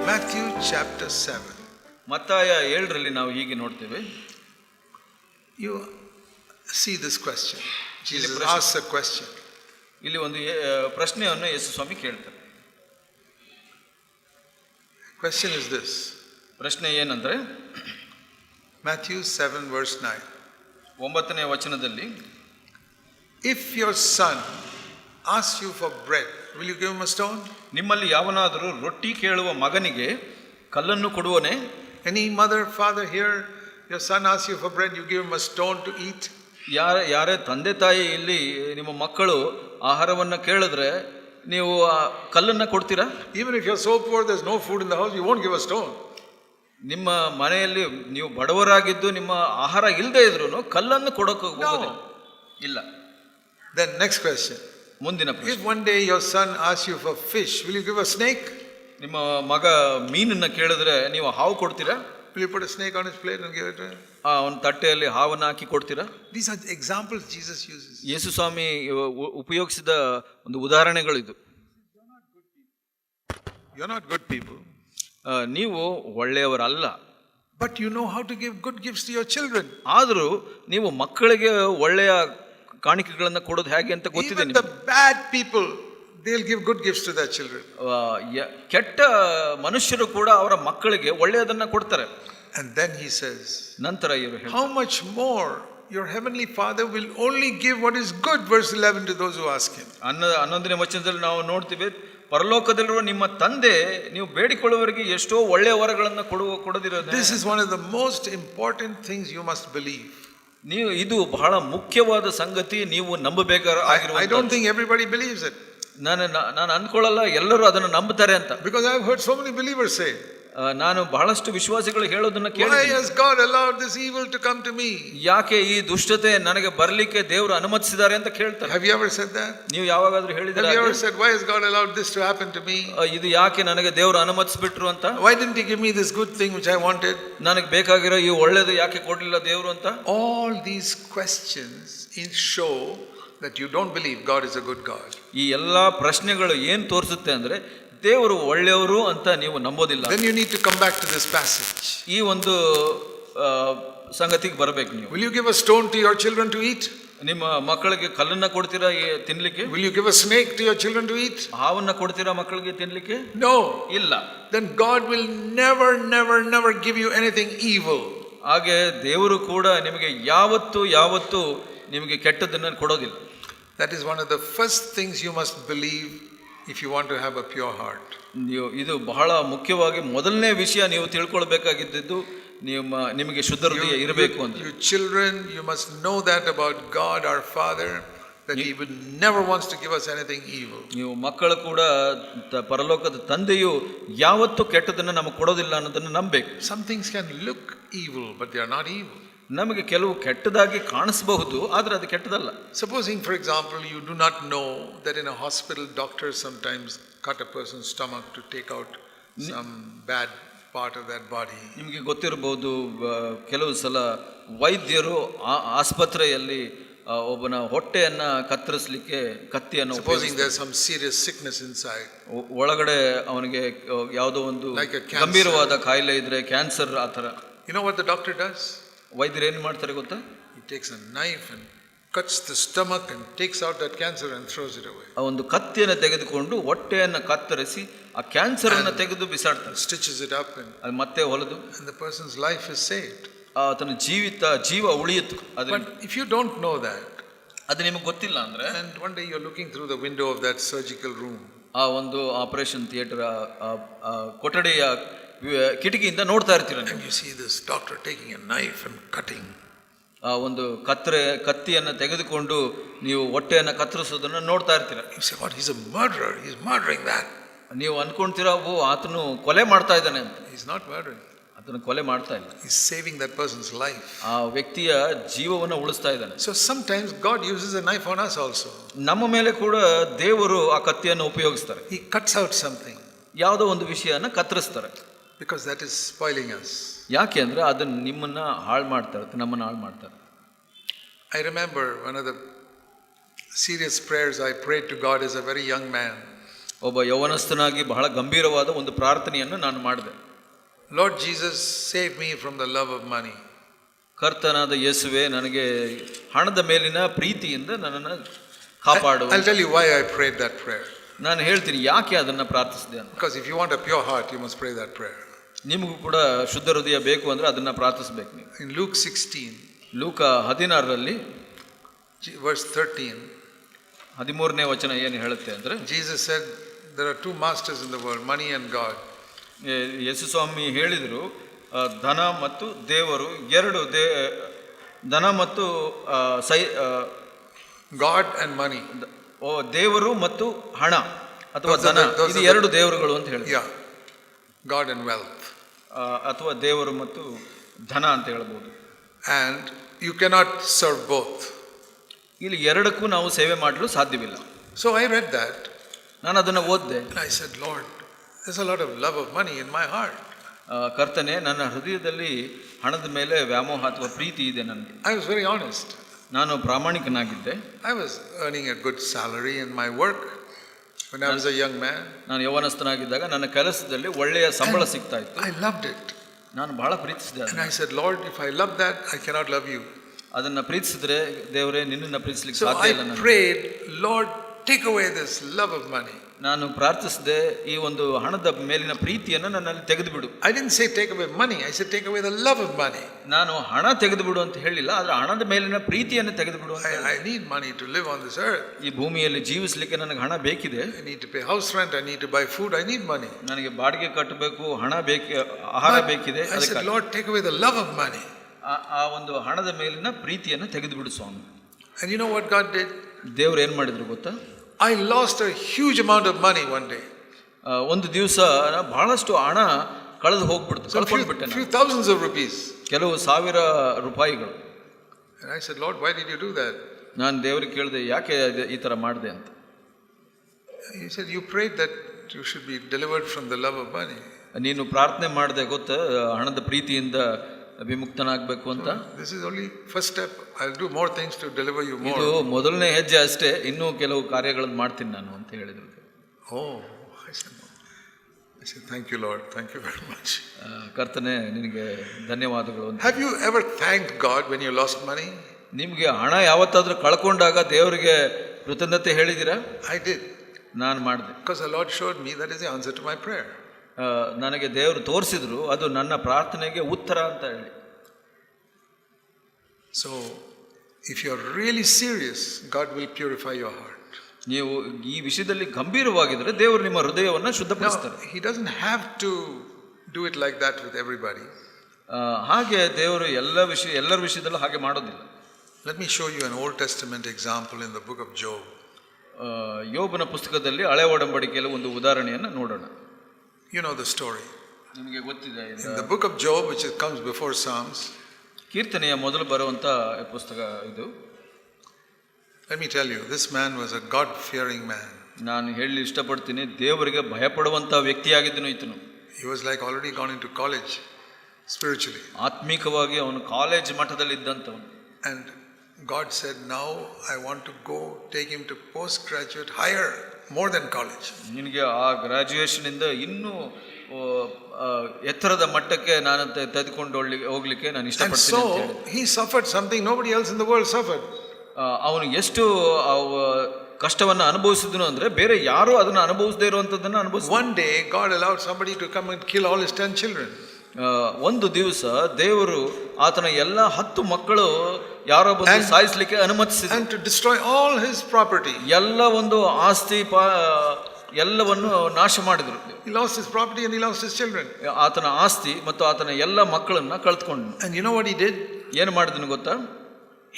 Matthew chapter 7. ಮತ್ತಾಯ 7ರಲ್ಲಿ ನಾವು ಹೀಗೆ ನೋಡ್ತೇವೆ. You see this question. Jesus asks a question. ಇಲ್ಲಿ ಒಂದು ಪ್ರಶ್ನೆಯನ್ನು ಯೇಸು ಸ್ವಾಮಿ ಕೇಳ್ತಾರೆ. Question is this. ಪ್ರಶ್ನೆ ಏನಂದ್ರೆ Matthew 7 verse 9. 9ನೇ ವಚನದಲ್ಲಿ, If your son asks you for bread, will you give him a stone? ನಿಮ್ಮಲ್ಲಿ ಯಾವನಾದರೂ ರೊಟ್ಟಿ ಕೇಳುವ ಮಗನಿಗೆ ಕಲ್ಲನ್ನು ಕೊಡುವನೇ? Any mother, father here, your son asks you for bread, you give him a stone to eat? ಯಾರೇ ತಂದೆ ತಾಯಿ ಇಲ್ಲಿ ನಿಮ್ಮ ಮಕ್ಕಳು ಆಹಾರವನ್ನು ಕೇಳಿದ್ರೆ ನೀವು ಕಲ್ಲನ್ನು ಕೊಡ್ತೀರಾ? Even if you're so poor there's no food in the house, you won't give a stone. ನಿಮ್ಮ ಮನೆಯಲ್ಲಿ ನೀವು ಬಡವರಾಗಿದ್ದು ನಿಮ್ಮ ಆಹಾರ ಇಲ್ಲದೆ ಇದ್ರೂ ಕಲ್ಲನ್ನು ಕೊಡೋಕೆ ಹೋಗೋದಿಲ್ಲ. ಇಲ್ಲ. Then next question. ಮುಂದಿನ ಪ್ರಶ್ನೆ, If one day your son asks you for fish, will you give a snake? ನಿಮ್ಮ ಮಗ ಮೀನನ್ನ ಕೇಳಿದ್ರೆ ನೀವು ಹಾವು ಕೊಡ್ತೀರಾ? Will you put a snake on his plate and give it to him? ಒಂದು ತಟ್ಟೆಯಲ್ಲಿ ಹಾವನ್ನು ಹಾಕಿ ಕೊಡ್ತೀರಾ? These are examples Jesus uses. ಯೇಸು ಸ್ವಾಮಿ ಉಪಯೋಗಿಸಿದ ಒಂದು ಉದಾಹರಣೆಗಳಿದು. You're not good people. ನೀವು ಒಳ್ಳೆಯವರಲ್ಲ. But you know how to give good gifts to your children. ಆದರೂ ನೀವು ಮಕ್ಕಳಿಗೆ ಒಳ್ಳೆಯ ಕಾಣಿಕೆಗಳನ್ನು ಕೊಡೋದು ಹೇಗೆ ಅಂತ ಗೊತ್ತಿದೆ Even ನಿಮಗೆ. the bad people, they'll give good gifts to their children. ಕೆಟ್ಟ ಮನುಷ್ಯರು ಕೂಡ ಅವರ ಮಕ್ಕಳಿಗೆ ಒಳ್ಳೆಯದನ್ನ ಕೊಡ್ತಾರೆ. And then he says, ನಂತರ ಇವರು ಹೇಳ್ತಾರೆ, how much more your heavenly Father will only give what is good, verse 11, to those who ask him. 11ನೇ ವಚನದಲ್ಲಿ ನಾವು ನೋಡ್ತೀವಿ, ಪರಲೋಕದಲ್ಲಿರುವ ನಿಮ್ಮ ತಂದೆ ನೀವು ಬೇಡಿಕೊಳ್ಳುವವರಿಗೆ ಎಷ್ಟೋ ಒಳ್ಳೆಯ ವರಗಳನ್ನು ಕೊಡದಿರೋದು. This is one of the most important things you must believe. ನೀವು ಇದು ಬಹಳ ಮುಖ್ಯವಾದ ಸಂಗತಿ, ನೀವು ನಂಬಬೇಕಾಗಿರುವ. I don't think everybody believes it. ನಾನು ಅನ್ಕೊಳ್ಳಲ್ಲ ಎಲ್ಲರೂ ಅದನ್ನು ನಂಬುತ್ತಾರೆ ಅಂತ. Because I've heard so many believers say, ನಾನು ಬಹಳಷ್ಟು ವಿಶ್ವಾಸಿಗಳು ಹೇಳೋದನ್ನ why ಕೇಳಿದ್ದೀನಿ. has God allowed this evil to come to me? ಯಾಕೆ ಈ ದುಷ್ಟತೆ ನನಗೆ ಬರಲಿಕ್ಕೆ ದೇವರು ಅನುಮತಿಸಿದ್ದಾರೆ ಅಂತ ಕೇಳ್ತಾರೆ. Have you ever said that? ನೀವು ಯಾವಾಗಾದ್ರೂ ಹೇಳಿದ್ರೆ, Have you ever said, why has God allowed this to happen to me? ಇದು ಯಾಕೆ ನನಗೆ ದೇವರು ಅನುಮತಿಸ್ಬಿಟ್ರು ಅಂತ? Why didn't he give me this good thing which I wanted? ನನಗೆ ಬೇಕಾಗಿರೋ ಈ ಒಳ್ಳೇದು ಯಾಕೆ ಕೊಡ್ಲಿಲ್ಲ ದೇವರು ಅಂತ? All these questions show that you don't believe God is a good God. ಈ ಎಲ್ಲಾ ಪ್ರಶ್ನೆಗಳು ಏನು ತೋರಿಸುತ್ತೆ ಅಂದ್ರೆ ದೇವರು ಒಳ್ಳೆಯವರು ಅಂತ ನೀವು ನಂಬೋದಿಲ್ಲ. Then you need to come back to this passage. ಈ ಒಂದು ಸಂಗತಿಗೆ ಬರಬೇಕು ನೀವು. Will you give a stone to your children to eat? ನಿಮ್ಮ ಮಕ್ಕಳಿಗೆ ಕಲ್ಲನ್ನ ಕೊಡ್ತೀರಾ ತಿನ್ಲಿಕ್ಕೆ? Will you give a snake to your children to eat? ಹಾವನ್ನ ಕೊಡ್ತೀರಾ ಮಕ್ಕಳಿಗೆ ತಿನ್ಲಿಕ್ಕೆ? No. ಇಲ್ಲ. Then God will never give you anything evil. ಹಾಗೆ ದೇವರು ಕೂಡ ನಿಮಗೆ ಯಾವತ್ತೂ ನಿಮಗೆ ಕೆಟ್ಟದನ್ನ ಕೊಡೋದಿಲ್ಲ. That is one of the first things you must believe if you want to have a pure heart. ಇದು ಬಹಳ ಮುಖ್ಯವಾಗಿ ಮೊದಲನೇ ವಿಷಯ ನೀವು ತಿಳ್ಕೊಳ್ಬೇಕಾಗಿದ್ದು, ನಿಮಗೆ ಶುದ್ಧ ಹೃದಯ ಇರಬೇಕು ಅಂತ. You children, you must know that about God our Father, that he would never wants to give us anything evil. ನೀವು ಮಕ್ಕಳು ಕೂಡ ಪರಲೋಕದ ತಂದೆಯು ಯಾವತ್ತೂ ಕೆಟ್ಟದನ್ನ ನಮಗೆ ಕೊಡೋದಿಲ್ಲ ಅನ್ನೋದನ್ನ ನಂಬಬೇಕು. Some things can look evil but they are not evil. ನಮಗೆ ಕೆಲವು ಕೆಟ್ಟದಾಗಿ ಕಾಣಿಸಬಹುದು, ಆದರೆ ಅದು ಕೆಟ್ಟದಲ್ಲ. Supposing, for example, you do not know that in a hospital doctors sometimes cut a person's stomach to take out some bad part of that body. ನಿಮಗೆ ಗೊತ್ತಿರಬಹುದು, ಕೆಲವು ಸಲ ವೈದ್ಯರು ಆಸ್ಪತ್ರೆಯಲ್ಲಿ ಒಬ್ಬನ ಹೊಟ್ಟೆಯನ್ನ ಕತ್ತರಿಸಲಿಕ್ಕೆ ಕತ್ತಿಯನ್ನು Supposing there's some serious sickness inside. ಒಳಗಡೆ ಅವನಿಗೆ ಯಾವುದೋ ಒಂದು ಗಂಭೀರವಾದ ಕಾಯಿಲೆ ಇದ್ರೆ, ಕ್ಯಾನ್ಸರ್ ಆ ಥರ. You know what the doctor does? ವೈದ್ಯರು ಏನು ಮಾಡ್ತಾರೆ ಗೊತ್ತಾ? He takes a knife and cuts the stomach and takes out that cancer and throws it away. ಆ ಒಂದು ಕತ್ತಿಯನ್ನು ತೆಗೆದುಕೊಂಡು ಹೊಟ್ಟೆಯನ್ನು ಕತ್ತರಿಸಿ ಆ ಕ್ಯಾನ್ಸರ್ ಅನ್ನು ತೆಗೆದು ಬಿಸಾಡ್ತಾರೆ. Stitches it up and ಅದು ಮತ್ತೆ ಹೊಲದು, and the person's life is saved. ಆತನ ಜೀವ ಉಳಿಯಿತು. But if you don't know that, ಅದು ನಿಮಗೆ ಗೊತ್ತಿಲ್ಲ ಅಂದ್ರೆ, and one day you're looking through the window of that surgical room, ಆ ಒಂದು ಆಪರೇಷನ್ ಥಿಯೇಟರ್ ಕೊಠಡಿಯ ಕಿಟಕಿಯಿಂದ ನೋಡ್ತಾ ಇರ್ತೀರ, and you see this doctor taking a knife and cutting. ಆ ಒಂದು ಕತ್ತಿಯನ್ನು ತೆಗೆದುಕೊಂಡು ನೀವು ಹೊಟ್ಟೆಯನ್ನು ಕತ್ತರಿಸೋದನ್ನ ನೋಡ್ತಾ ಇರ್ತೀರ. You say, what? He's a murderer. He's murdering that. ನೀವು ಅನ್ಕೊಂತೀರಾ, ಆತನು ಕೊಲೆ ಮಾಡ್ತಾ ಇದ್ದಾನೆ ಅಂತ. He's not murdering. ಅದನ್ನು ಕೊಲೆ ಮಾಡ್ತಾ ಇಲ್ಲ. He's saving that person's life. ಆ ವ್ಯಕ್ತಿಯ ಜೀವವನ್ನು ಉಳಿಸ್ತಾ ಇದ್ದಾನೆ. So sometimes God uses a knife on us also. ನಮ್ಮ ಮೇಲೆ ಕೂಡ ದೇವರು ಆ ಕತ್ತಿಯನ್ನು ಉಪಯೋಗಿಸ್ತಾರೆ. He cuts out something. ಯಾವುದೋ ಒಂದು ವಿಷಯನ ಕತ್ತರಿಸ್ತಾರೆ. Because that is spoiling us. ಯಾಕೆ ಅಂದರೆ ಅದನ್ನು ನಿಮ್ಮನ್ನ ಹಾಳು ಮಾಡ್ತಾರೆ, ನಮ್ಮನ್ನು ಹಾಳು ಮಾಡ್ತಾರೆ. I remember one of the serious prayers I prayed to God as a very young man. ಒಬ್ಬ ಯೌವನಸ್ಥನಾಗಿ ಬಹಳ ಗಂಭೀರವಾದ ಒಂದು ಪ್ರಾರ್ಥನೆಯನ್ನು ನಾನು ಮಾಡಿದೆ. Lord Jesus, save me from the love of money. ಕರ್ತನಾದ ಯೇಸುವೆ, ನನಗೆ ಹಣದ ಮೇಲಿನ ಪ್ರೀತಿಯಿಂದ ನನ್ನನ್ನು ಕಾಪಾಡು. I'll tell you why I prayed that prayer. ನಾನು ಹೇಳ್ತೀನಿ ಯಾಕೆ ಅದನ್ನು ಪ್ರಾರ್ಥಿಸಿದೆ ಅಂತ. Because if you want a pure heart, you must pray that prayer. ನಿಮಗೂ ಕೂಡ ಶುದ್ಧ ಹೃದಯ ಬೇಕು ಅಂದರೆ ಅದನ್ನು ಪ್ರಾರ್ಥಿಸಬೇಕು ನೀವು. In Luke 16, ಲೂಕ 16ರಲ್ಲಿ verse 13, 13ನೇ ವಚನ ಏನು ಹೇಳುತ್ತೆ ಅಂದರೆ, Jesus said, there are two masters in the world, money and God. ಯೇಸು ಸ್ವಾಮಿ ಹೇಳಿದರು, ಧನ ಮತ್ತು ದೇವರು ಎರಡು ಧನ ಮತ್ತು God and money. ದೇವರು ಮತ್ತು ಹಣ ಅಥವಾ ಧನ, ಇದು ಎರಡು ದೇವರುಗಳು ಅಂತ ಹೇಳಿ. Yeah, God and wealth. ಅಥವಾ ದೇವರು ಮತ್ತು ಧನ ಅಂತ ಹೇಳ್ಬೋದು. And you cannot serve both. ಇಲ್ಲಿ ಎರಡಕ್ಕೂ ನಾವು ಸೇವೆ ಮಾಡಲು ಸಾಧ್ಯವಿಲ್ಲ. So I read that. ನಾನು ಅದನ್ನು ಓದಿದೆ. And I said, Lord, there's a lot of love of money in my heart. ಕರ್ತನೆ, ನನ್ನ ಹೃದಯದಲ್ಲಿ ಹಣದ ಮೇಲೆ ವ್ಯಾಮೋಹ ಅಥವಾ ಪ್ರೀತಿ ಇದೆ ನನಗೆ. I was very honest. ನಾನು ಪ್ರಾಮಾಣಿಕನಾಗಿದ್ದೆ. I was earning a good salary in my work when I was a young man. ನಾನು ಯೌವನಸ್ಥನಾಗಿದ್ದಾಗ ನನ್ನ ಕೆಲಸದಲ್ಲಿ ಒಳ್ಳೆಯ ಸಂಬಳ ಸಿಗ್ತಾ ಇತ್ತು. I loved it. ನಾನು ಬಹಳ ಪ್ರೀತಿಸಿದೆ. And I said, Lord, if I love that, I cannot love you. ಅದನ್ನ ಪ್ರೀತಿಸಿದ್ರೆ ದೇವರೇ ನಿನ್ನನ್ನು ಪ್ರೀತಿಸಲಿಕ್ಕೆ So ಸಾಧ್ಯ I ಇಲ್ಲ. prayed, Lord, take away this love of money. ನಾನು ಪ್ರಾರ್ಥಿಸಿದೆ, ಈ ಒಂದು ಹಣದ ಮೇಲಿನ ಪ್ರೀತಿಯನ್ನು ನನ್ನಲ್ಲಿ ತೆಗೆದು ಬಿಡು. I didn't say take away money. I said take away the love of money. ನಾನು ಹಣ ತೆಗೆದು ಬಿಡು ಅಂತ ಹೇಳಿಲ್ಲ, ಆದ್ರೆ ಹಣದ ಮೇಲಿನ ಪ್ರೀತಿಯನ್ನು ತೆಗೆದು ಬಿಡು. I need money to live on this earth. ಈ ಭೂಮಿಯಲ್ಲಿ ಜೀವಿಸಲಿಕ್ಕೆ ನನಗೆ ಹಣ ಬೇಕಿದೆ. I need to pay house rent. I need to buy food. I need money. ನನಗೆ ಬಾಡಿಗೆ ಕಟ್ಟಬೇಕು, ಹಣ ಆಹಾರ ಬೇಕಿದೆ. I said, Lord, take away the love of money. ಆ ಒಂದು ಹಣದ ಮೇಲಿನ ಪ್ರೀತಿಯನ್ನು ತೆಗೆದು ಬಿಡು ಸ್ವಾಮಿ. And you know what God did? ದೇವರು ಏನ್ ಮಾಡಿದ್ರು ಗೊತ್ತಾ? I lost a huge amount of money one day. ಒಂದು ದಿವಸ ಬಹಳಷ್ಟು ಹಣ ಕಳೆದು ಹೋಗ್ಬಿಡ್ತು, ಕಳ್ಕೊಂಡ್ಬಿಟ್ಟೆ. Few thousands of rupees. ಕೆಲವು ಸಾವಿರ ರೂಪಾಯಿಗಳು. And I said, Lord, why did you do that? ನಾನು ದೇವರಿಗೆ ಕೇಳಿದೆ, ಯಾಕೆ ಈ ತರ ಮಾಡಿದೆ ಅಂತ. He said, you prayed that you should be delivered from the love of money. ನೀನು ಪ್ರಾರ್ಥನೆ ಮಾಡಿದೆ ಗೊತ್ತಾ, ಹಣದ ಪ್ರೀತಿಯಿಂದ ವಿಮುಕ್ತನಾಗಬೇಕು ಅಂತ. This is only first step. I'll do more things to deliver you more. ಇದು ಮೊದಲನೇ ಹೆಜ್ಜೆ ಅಷ್ಟೇ, ಇನ್ನೂ ಕೆಲವು ಕಾರ್ಯಗಳನ್ನು ಮಾಡ್ತೀನಿ ನಾನು ಅಂತ ಹೇಳಿದ್ರು. Oh, I said, thank you, Lord. Thank you very much. ಕರ್ತನೆ, ನಿನಗೆ ಧನ್ಯವಾದಗಳು ಅಂತ. Have you ever thanked God when you lost money? ನಿಮಗೆ ಹಣ ಯಾವತ್ತಾದ್ರೂ ಕಳ್ಕೊಂಡಾಗ ದೇವರಿಗೆ ಕೃತಜ್ಞತೆ ಹೇಳಿದ್ದೀರಾ? I did. ನಾನು ಮಾಡಿದೆ. Because the Lord showed me that is the answer to my prayer. ನನಗೆ ದೇವರು ತೋರಿಸಿದ್ರು, ಅದು ನನ್ನ ಪ್ರಾರ್ಥನೆಗೆ ಉತ್ತರ ಅಂತ ಹೇಳಿ. So if you are really serious, God will purify your heart. ನೀವು ಈ ವಿಷಯದಲ್ಲಿ ಗಂಭೀರವಾಗಿದ್ರೆ ದೇವರು ನಿಮ್ಮ ಹೃದಯವನ್ನು ಶುದ್ಧಪಡಿಸ್ತಾರೆ. He doesn't have to do it like that with everybody. ಹಾಗೆ ದೇವರು ಎಲ್ಲರ ವಿಷಯದಲ್ಲೂ ಹಾಗೆ ಮಾಡೋದಿಲ್ಲ. Let me show you an Old Testament example in the book of Job. ಯೋಬನ ಪುಸ್ತಕದಲ್ಲಿ ಹಳೆ ಒಡಂಬಡಿಕೆಯಲ್ಲಿ ಒಂದು ಉದಾಹರಣೆಯನ್ನು ನೋಡೋಣ. You know the story. ನಿಮಗೆ ಗೊತ್ತಿದೆ. In the book of Job, which comes before Psalms, ಕೀರ್ತನೆಯ ಮೊದಲು ಬರುವಂತ ಪುಸ್ತಕ ಇದು. Let me tell you, this man was a God-fearing man. ನಾನು ಹೇಳಿ ಇಷ್ಟಪಡ್ತೀನಿ, ದೇವರಿಗೆ ಭಯಪಡುವಂತ ವ್ಯಕ್ತಿಯಾಗಿದ್ದನು ಈತನು. He was like already gone into college spiritually. ಆತ್ಮಿಕವಾಗಿ ಅವನು ಕಾಲೇಜ್ ಮಟ್ಟದಲ್ಲಿ ಇದ್ದಂತವನು. And God said, now I want to go take him to postgraduate higher, more than college. ನಿನಗೆ ಆ graduation ಇಂದ ಇನ್ನೂ ಎತ್ತರದ ಮಟ್ಟಕ್ಕೆ ನಾನು ತೆಗೆದುಕೊಂಡು ಹೋಗ್ಲಿಕ್ಕೆ ನಾನು ಇಷ್ಟಪಡ್ತೀನಿ ಅಂತ ಹೇಳಿದೆ. So he suffered something nobody else in the world suffered. ಅವನು ಎಷ್ಟು ಕಷ್ಟವನ್ನು ಅನುಭವಿಸಿದನು ಅಂದ್ರೆ ಬೇರೆ ಯಾರು ಅದನ್ನು ಅನುಭವಿಸದೇ ಇರುವಂತದ್ದನ್ನು ಅನುಭವಿಸಿದ. One day God allowed somebody to come and kill all his 10 children. ಒಂದು ದಿವಸ ದೇವರು ಆತನ ಎಲ್ಲ 10 ಮಕ್ಕಳು ಯಾರೋ ಬಂದು ಸಾಯಿಸಲಿಕ್ಕೆ ಅನುಮತಿಸಿದ. And to destroy all his property. ಎಲ್ಲ ಒಂದು ಆಸ್ತಿ ಎಲ್ಲವನ್ನು ನಾಶ ಮಾಡಿದ್ರು. He lost his property and he lost his children. ಆತನ ಆಸ್ತಿ ಮತ್ತು ಆತನ ಎಲ್ಲ ಮಕ್ಕಳನ್ನ ಕಳೆದುಕೊಂಡ. And you know what he did? ಏನು ಮಾಡಿದನು ಗೊತ್ತಾ?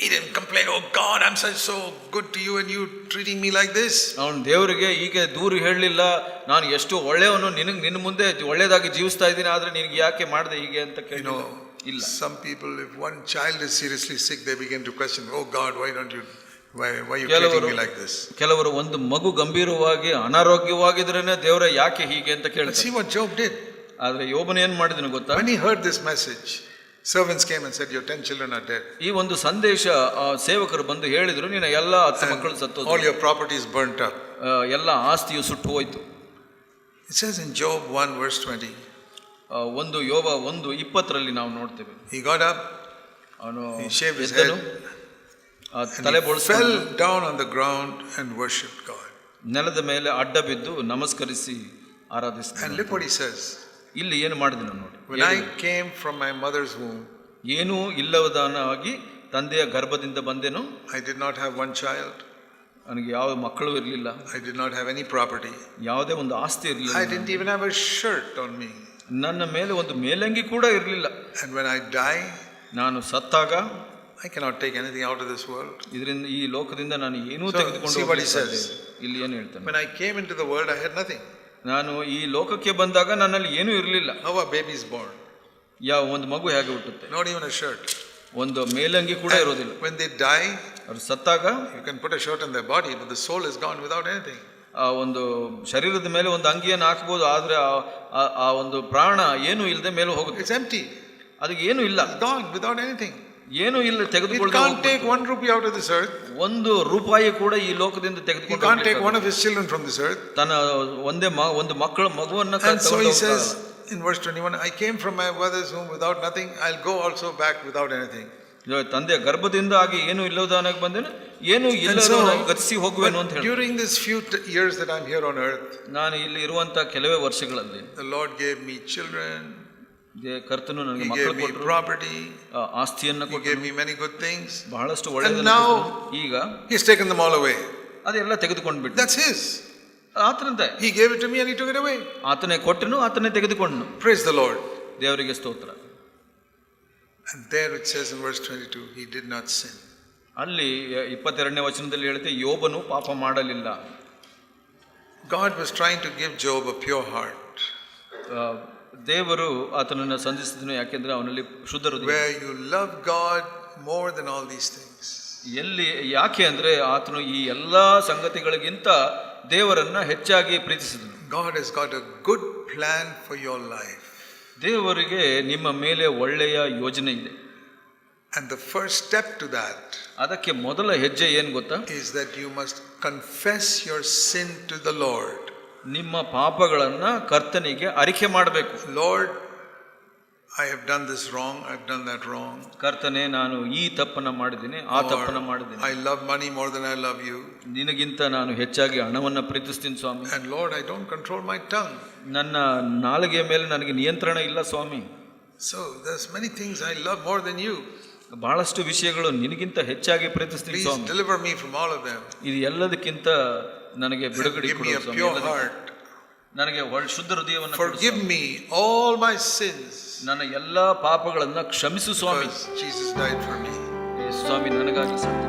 He didn't complain, oh God, I'm so good to you and you treating me like this. ಅವನು ದೇವರಿಗೆ ಈಗ ದೂರ ಹೇಳಲಿಲ್ಲ, ನಾನು ಎಷ್ಟು ಒಳ್ಳೆಯವನು, ನಿನ್ನ ಮುಂದೆ ಒಳ್ಳೆಯದಾಗಿ ಜೀವಿಸ್ತಾ ಇದ್ದೀನಿ, ಆದ್ರೆ ನಿನಗೆ ಯಾಕೆ ಮಾಡಿದೆ ಹೀಗೆ ಅಂತ ಕೇಳಿಲ್ಲ. ಇಲ್ಲ. Some people, if one child is seriously sick, they begin to question, oh God, why you treating me like this? ಕೆಲವರು ಒಂದು ಮಗು ಗಂಭೀರವಾಗಿ ಅನಾರೋಗ್ಯವಾಗಿದ್ರೇನೆ ದೇವರೇ ಯಾಕೆ ಹೀಗೆ ಅಂತ ಕೇಳ್ತಾರೆ. See what Job did. ಆದ್ರೆ ಯೋಬನು ಏನು ಮಾಡಿದನು ಗೊತ್ತಾ? When he heard this message, servants came and said, your 10 children are dead. ಈ ಒಂದು ಸಂದೇಶ ಸೇವಕರು ಬಂದು ಹೇಳಿದ್ರು, ನಿನ್ನ ಎಲ್ಲ 10 ಮಕ್ಕಳು ಸತ್ತು ಹೋದ್ರು, all your property is burnt up. ಎಲ್ಲ ಆಸ್ತಿಯು ಸುಟ್ಟು ಹೋಯ್ತು. It says in Job 1 verse 20. ಒಂದು ಯೋಬ 1:20 ನಾವು ನೋಡ್ತೇವೆ. He got up, ಅವನು he shaved his ಎದ್ದನು, head, ತಲೆ and he ಬೋಳಿಸಿಕೊಂಡು fell down on the ground and worshipped God. ನೆಲದ ಮೇಲೆ ಅಡ್ಡ ಬಿದ್ದು ನಮಸ್ಕರಿಸಿ ಆರಾಧಿಸಿದ. And look what he says. ಇಲ್ಲಿ ಏನು ಮಾಡಿದನು ನೋಡಿ. When I came from my mother's womb, ಏನೂ ಇಲ್ಲದವನಾಗಿ ತಂದೆಯ ಗರ್ಭದಿಂದ ಬಂದೆನು. I did not have one child. ನನಗೆ ಯಾವ ಮಕ್ಕಳು ಇರಲಿಲ್ಲ. I did not have any property. ಯಾವುದೇ ಒಂದು ಆಸ್ತಿ ಇರಲಿಲ್ಲ. I didn't even have a shirt on me. ನನ್ನ ಮೇಲೆ ಒಂದು ಮೇಲಂಗಿ ಕೂಡ ಇರಲಿಲ್ಲ. And when I die, ನಾನು ಸತ್ತಾಗ I cannot take anything out of this world. ಇದರಿಂದ ಈ ಲೋಕದಿಂದ ನಾನು ಏನೂ So, ತೆಗೆದುಕೊಂಡು see what he ಹೋಗಲಿಲ್ಲ. says. ಇಲ್ಲಿ ಏನು ಹೇಳ್ತಾನೆ? When I came into the world, I had nothing. ನಾನು ಈ ಲೋಕಕ್ಕೆ ಬಂದಾಗ ನನ್ನಲ್ಲಿ ಏನೂ ಇರಲಿಲ್ಲ. How a baby is born? ಯಾವ ಒಂದು ಮಗು ಹೇಗೆ ಹುಟ್ಟುತ್ತೆ? Not even a shirt. ಒಂದು ಮೇಲಂಗಿ ಕೂಡ ಇರೋದಿಲ್ಲ. When they die, ಅವ್ರು ಸತ್ತಾಗ you can put a shirt on their body, but the soul is gone without anything. ಆ ಒಂದು ಶರೀರದ ಮೇಲೆ ಒಂದು ಅಂಗಿಯನ್ನು ಹಾಕ್ಬೋದು, ಆದರೆ ಆ ಒಂದು ಪ್ರಾಣ ಏನು ಇಲ್ಲದೆ ಮೇಲೆ ಹೋಗುತ್ತೆ. It's empty. ಅದಕ್ಕೆ ಏನು ಇಲ್ಲ, It's gone without anything. ಏನು ಇಲ್ಲ, It ತೆಗೆದುಕೊಳ್ಳದೆ can't take 1 rupee out of this earth. ಒಂದು ರೂಪಾಯಿ ಕೂಡ ಈ ಲೋಕದಿಂದ He ತೆಗೆದುಕೊಂಡು can't take one of his children from this earth. ತನ್ನ ಒಂದು ಮಗುವನ್ನ And so he says in verse 21, I came from my mother's womb without nothing. I'll go also back without anything. ತಂದೆಯ ಗರ್ಭದಿಂದ ಆಗಿ ಏನು ಇಲ್ಲದವನಾಗಿ ಬಂದೇನು, ಏನು ಇಲ್ಲದವನಾಗಿ ಗತಿಸಿ ಹೋಗುವೆನು ಅಂತ ಹೇಳಿ. During these few years that I'm here on earth, ನಾನು ಇಲ್ಲಿ ಇರುವಂತ ಕೆಲವೇ ವರ್ಷಗಳಲ್ಲಿ the Lord gave me children. ಕರ್ತನು ನನಗೆ He ಮಕ್ಕಳು gave me ಕೊಟ್ಟರು, property. ಆಸ್ತಿಯನ್ನು He ಕೊಟ್ಟರು, gave me many good things. ಬಹಳಷ್ಟು And ಒಳ್ಳೆಯದನ್ನು now ಕೊಟ್ಟರು. ಈಗ He's taken them all away. ಅದೆಲ್ಲ ತೆಗೆದುಕೊಂಡು ಬಿಟ್ಟು That's His. ಆತನಂತೆ He gave it to me and He took it away. ಆತನೇ ಕೊಟ್ಟನು, ಆತನೇ ತೆಗೆದುಕೊಂಡನು. Praise the Lord. ದೇವರಿಗೆ ಸ್ತೋತ್ರ. And there it says in verse 22, He did not sin. ಅಲ್ಲಿ 22ನೇ ವಚನದಲ್ಲಿ ಹೇಳುತ್ತೆ, ಯೋಬನು ಪಾಪ ಮಾಡಲಿಲ್ಲ. God was trying to give Job a pure heart. ದೇವರು ಆತನನ್ನು ಸಂಧಿಸಿದನು, ಯಾಕೆಂದ್ರೆ ಅವನಲ್ಲಿ ಶುದ್ಧ ಹೃದಯ. Where you love God more than all these things. ಎಲ್ಲಿ, ಯಾಕೆ ಅಂದ್ರೆ ಆತನು ಈ ಎಲ್ಲಾ ಸಂಗತಿಗಳಿಗಿಂತ ದೇವರನ್ನ ಹೆಚ್ಚಾಗಿ ಪ್ರೀತಿಸಿದನು. God has got a good plan for your life. ದೇವರಿಗೆ ನಿಮ್ಮ ಮೇಲೆ ಒಳ್ಳೆಯ ಯೋಜನೆ ಇದೆ. And the first step to that ಅದಕ್ಕೆ ಮೊದಲ ಹೆಜ್ಜೆ ಏನು ಗೊತ್ತಾ? is that you must confess your sin to the Lord. ನಿಮ್ಮ ಪಾಪಗಳನ್ನ ಕರ್ತನಿಗೆ ಅರಿಕೆ ಮಾಡಬೇಕು. Lord, I have done this wrong, I've done that wrong. ಕರ್ತನೇ, ನಾನು ಈ ತಪ್ಪನ್ನ ಮಾಡಿದ್ದೀನಿ, ಆ ತಪ್ಪನ್ನ ಮಾಡಿದ್ದೀನಿ. I love money more than I love you. ನಿನಗಿಂತ ನಾನು ಹೆಚ್ಚಾಗಿ ಹಣವನ್ನ ಪ್ರೀತಿಸ್ತೀನಿ ಸ್ವಾಮಿ. And Lord, I don't control my tongue. ನನ್ನ ನಾಲಿಗೆಯ ಮೇಲೆ ನನಗೆ ನಿಯಂತ್ರಣ ಇಲ್ಲ ಸ್ವಾಮಿ. So there's many things I love more than you. ಬಹಳಷ್ಟು ವಿಷಯಗಳು ನಿನಗಿಂತ ಹೆಚ್ಚಾಗಿ ಪ್ರೀತಿಸ್ತೀನಿ Please Swami. deliver me from all of them. ಇದು ಎಲ್ಲದಕ್ಕಿಂತ ನನಗೆ ಬಿಡುಗಡೆ Give me ಕೊಡು a ಸ್ವಾಮಿ. pure heart. ನನಗೆ ಶುದ್ಧ ಹೃದಯವನ್ನು ಕೊಡು Forgive Swami. me all my sins. ನನ್ನ ಎಲ್ಲಾ ಪಾಪಗಳನ್ನ ಕ್ಷಮಿಸು ಸ್ವಾಮಿ. Because Jesus died for me. ಸ್ವಾಮಿ ನನಗಾಗಿ ಸತ್ತು.